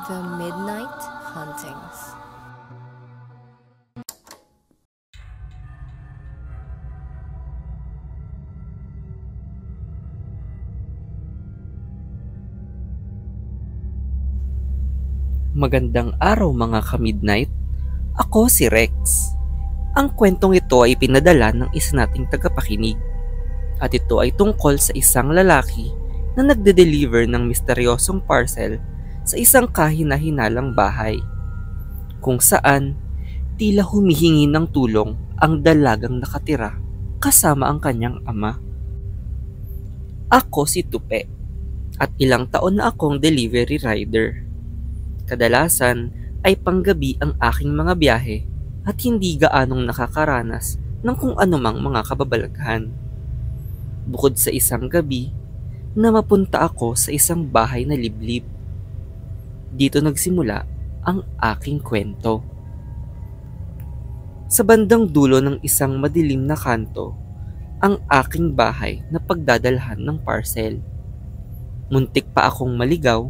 The Midnight Hauntings. Magandang araw mga ka-midnight. Ako si Rex. Ang kwentong ito ay pinadala ng isa nating tagapakinig. At ito ay tungkol sa isang lalaki na nagde-deliver ng misteryosong parcel sa isang kahina-hinalang bahay. Kung saan, tila humihingi ng tulong ang dalagang nakatira kasama ang kanyang ama. Ako si Tupe at ilang taon na akong delivery rider. Kadalasan ay panggabi ang aking mga biyahe at hindi gaanong nakakaranas ng kung anumang mga kababalaghan. Bukod sa isang gabi, na mapunta ako sa isang bahay na liblib. Dito nagsimula ang aking kwento. Sa bandang dulo ng isang madilim na kanto, ang aking bahay na pagdadalhan ng parcel. Muntik pa akong maligaw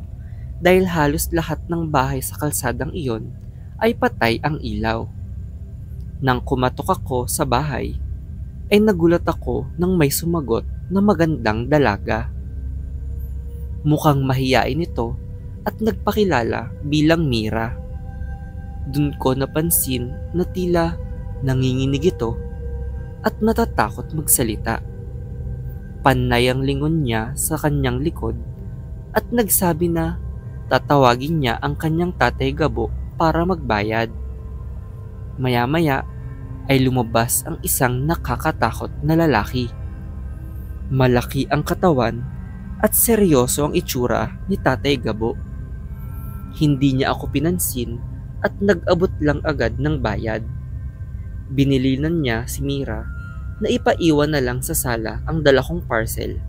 dahil halos lahat ng bahay sa kalsadang iyon ay patay ang ilaw. Nang kumatok ako sa bahay, ay nagulat ako nang may sumagot na magandang dalaga. Mukhang mahiyain ito at nagpakilala bilang Mira. Dun ko napansin na tila nanginginig ito at natatakot magsalita. Panay ang lingon niya sa kanyang likod at nagsabi na tatawagin niya ang kanyang tatay Gabo para magbayad. Maya-maya ay lumabas ang isang nakakatakot na lalaki. Malaki ang katawan at seryoso ang itsura ni tatay Gabo. Hindi niya ako pinansin at nag-abot lang agad ng bayad. Binilinan niya si Mira na ipaiwan na lang sa sala ang dala kong parcel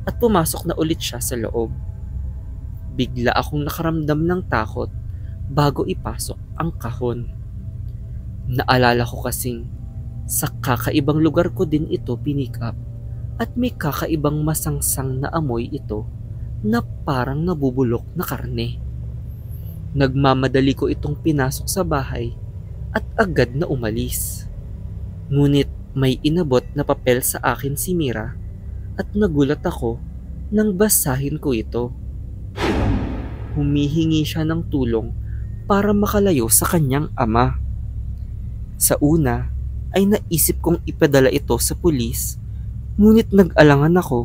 at pumasok na ulit siya sa loob. Bigla akong nakaramdam ng takot bago ipasok ang kahon. Naalala ko kasing sa kakaibang lugar ko din ito pinick up at may kakaibang masangsang na amoy ito na parang nabubulok na karne. Nagmamadali ko itong pinasok sa bahay at agad na umalis. Ngunit may inabot na papel sa akin si Mira at nagulat ako nang basahin ko ito. Humihingi siya ng tulong para makalayo sa kanyang ama. Sa una ay naisip kong ipadala ito sa pulis, ngunit nag-alangan ako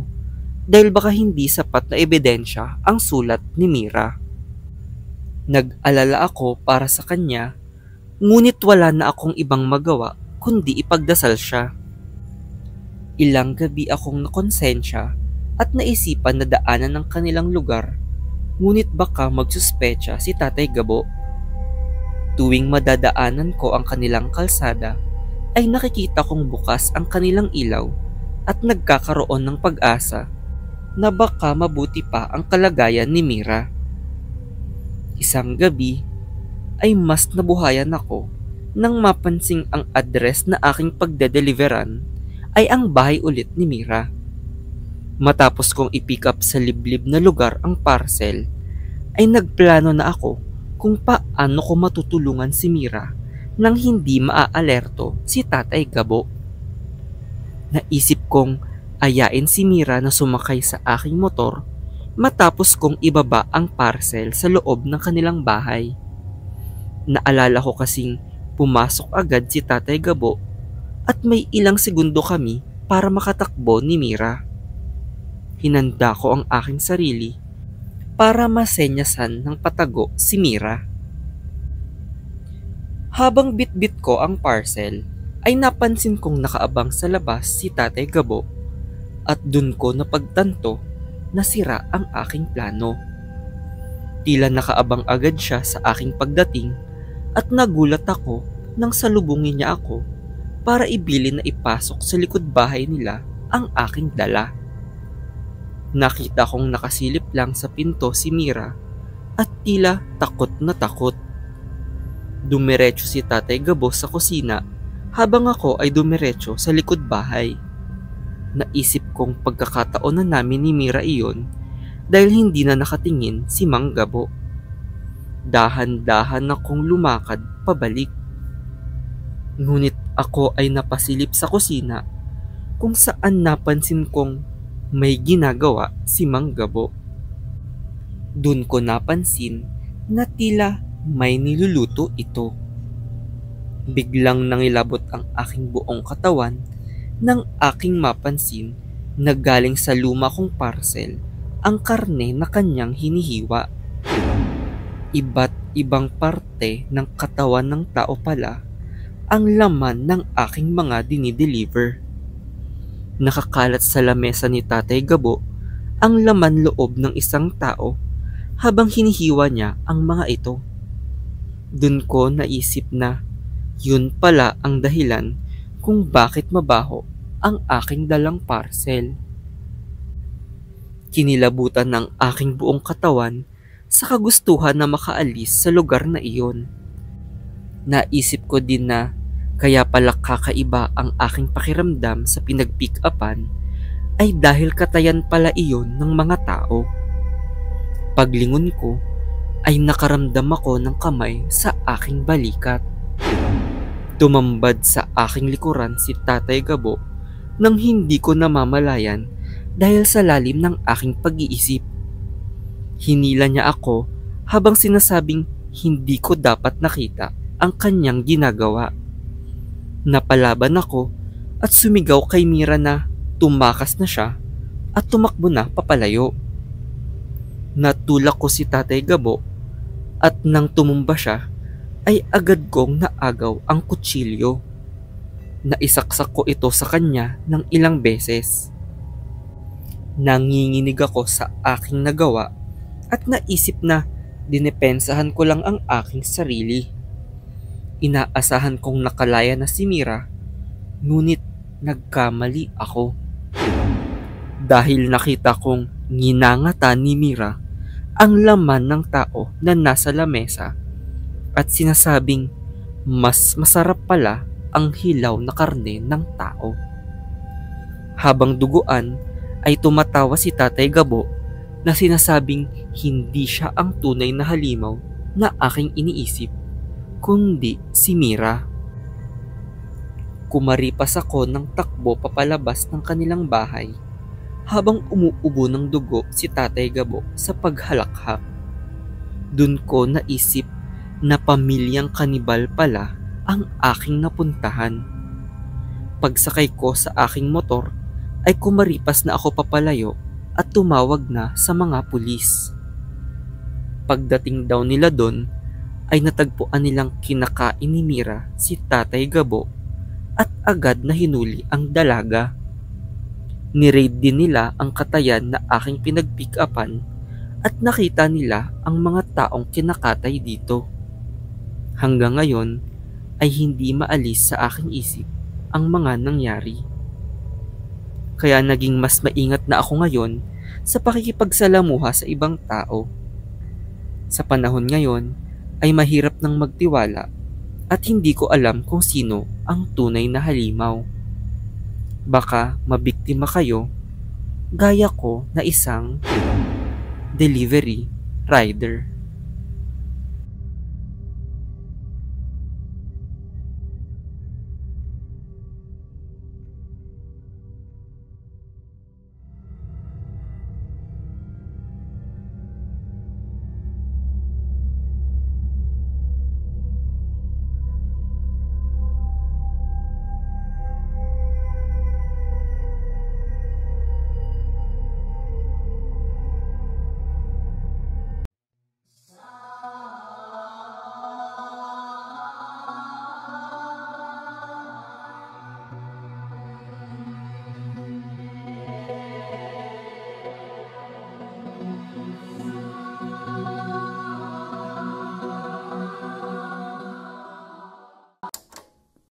dahil baka hindi sapat na ebidensya ang sulat ni Mira. Nag-alala ako para sa kanya, ngunit wala na akong ibang magawa kundi ipagdasal siya. Ilang gabi akong nakonsensya at naisipan na daanan ng kanilang lugar, ngunit baka magsuspecha si tatay Gabo. Tuwing madadaanan ko ang kanilang kalsada, ay nakikita kong bukas ang kanilang ilaw at nagkakaroon ng pag-asa na baka mabuti pa ang kalagayan ni Mira. Isang gabi ay mas nabuhayan ako nang mapansing ang address na aking pagdedeliveran ay ang bahay ulit ni Mira. Matapos kong i-pick up sa liblib na lugar ang parcel, ay nagplano na ako kung paano ko matutulungan si Mira nang hindi maaalerto si tatay Gabo. Naisip kong ayain si Mira na sumakay sa aking motor matapos kong ibaba ang parcel sa loob ng kanilang bahay. Naalala ko kasing pumasok agad si tatay Gabo at may ilang segundo kami para makatakbo ni Mira. Hinanda ko ang aking sarili para masenyasan ng patago si Mira. Habang bitbit ko ang parcel, ay napansin kong nakaabang sa labas si tatay Gabo at dun ko napagtanto na sira ang aking plano. Tila nakaabang agad siya sa aking pagdating at nagulat ako nang salubungin niya ako para ibilin na ipasok sa likod bahay nila ang aking dala. Nakita kong nakasilip lang sa pinto si Mira at tila takot na takot. Dumiretso si tatay Gabo sa kusina habang ako ay dumiretso sa likod bahay. Naisip kong pagkakataon na namin ni Mira iyon dahil hindi na nakatingin si Mang Gabo. Dahan-dahan akong lumakad pabalik. Ngunit ako ay napasilip sa kusina kung saan napansin kong may ginagawa si Mang Gabo. Doon ko napansin na tila may niluluto ito. Biglang nangilabot ang aking buong katawan nang aking mapansin na galing sa luma kong parcel ang karne na kanyang hinihiwa. Iba't ibang parte ng katawan ng tao pala ang laman ng aking mga dinideliver. Nakakalat sa lamesa ni Tatay Gabo ang laman loob ng isang tao habang hinihiwa niya ang mga ito. Dun ko naisip na yun pala ang dahilan kung bakit mabaho ang aking dalang parcel. Kinilabutan ng aking buong katawan sa kagustuhan na makaalis sa lugar na iyon. Naisip ko din na kaya pala kakaiba ang aking pakiramdam sa pinag-pick-upan ay dahil katayan pala iyon ng mga tao. Paglingon ko ay nakaramdam ako ng kamay sa aking balikat. Tumambad sa aking likuran si Tatay Gabo nang hindi ko namamalayan dahil sa lalim ng aking pag-iisip. Hinila niya ako habang sinasabing hindi ko dapat nakita ang kanyang ginagawa. Napalaban ako at sumigaw kay Mira na tumakas na siya at tumakbo na papalayo. Natulak ko si Tatay Gabo at nang tumumba siya ay agad kong naagaw ang kutsilyo. Naisaksak ko ito sa kanya ng ilang beses. Nanginginig ako sa aking nagawa at naisip na dinepensahan ko lang ang aking sarili. Inaasahan kong nakalaya na si Mira, ngunit nagkamali ako. Dahil nakita kong nginangata ni Mira ang laman ng tao na nasa lamesa at sinasabing mas masarap pala ang hilaw na karne ng tao. Habang duguan ay tumatawa si Tatay Gabo na sinasabing hindi siya ang tunay na halimaw na aking iniisip, kundi si Mira. Kumaripas ako ng takbo papalabas ng kanilang bahay habang umuubo ng dugo si Tatay Gabo sa paghalakhak. Dun ko naisip na pamilyang kanibal pala ang aking napuntahan. Pagsakay ko sa aking motor ay kumaripas na ako papalayo at tumawag na sa mga pulis. Pagdating daw nila doon ay natagpuan nilang kinakain ni Mira si Tatay Gabo at agad na hinuli ang dalaga. Ni-raid din nila ang katayan na aking pinag-pick-upan at nakita nila ang mga taong kinakatay dito. Hanggang ngayon ay hindi maalis sa aking isip ang mga nangyari. Kaya naging mas maingat na ako ngayon sa pakikipagsalamuha sa ibang tao. Sa panahon ngayon ay mahirap nang magtiwala at hindi ko alam kung sino ang tunay na halimaw. Baka mabiktima kayo gaya ko na isang delivery rider.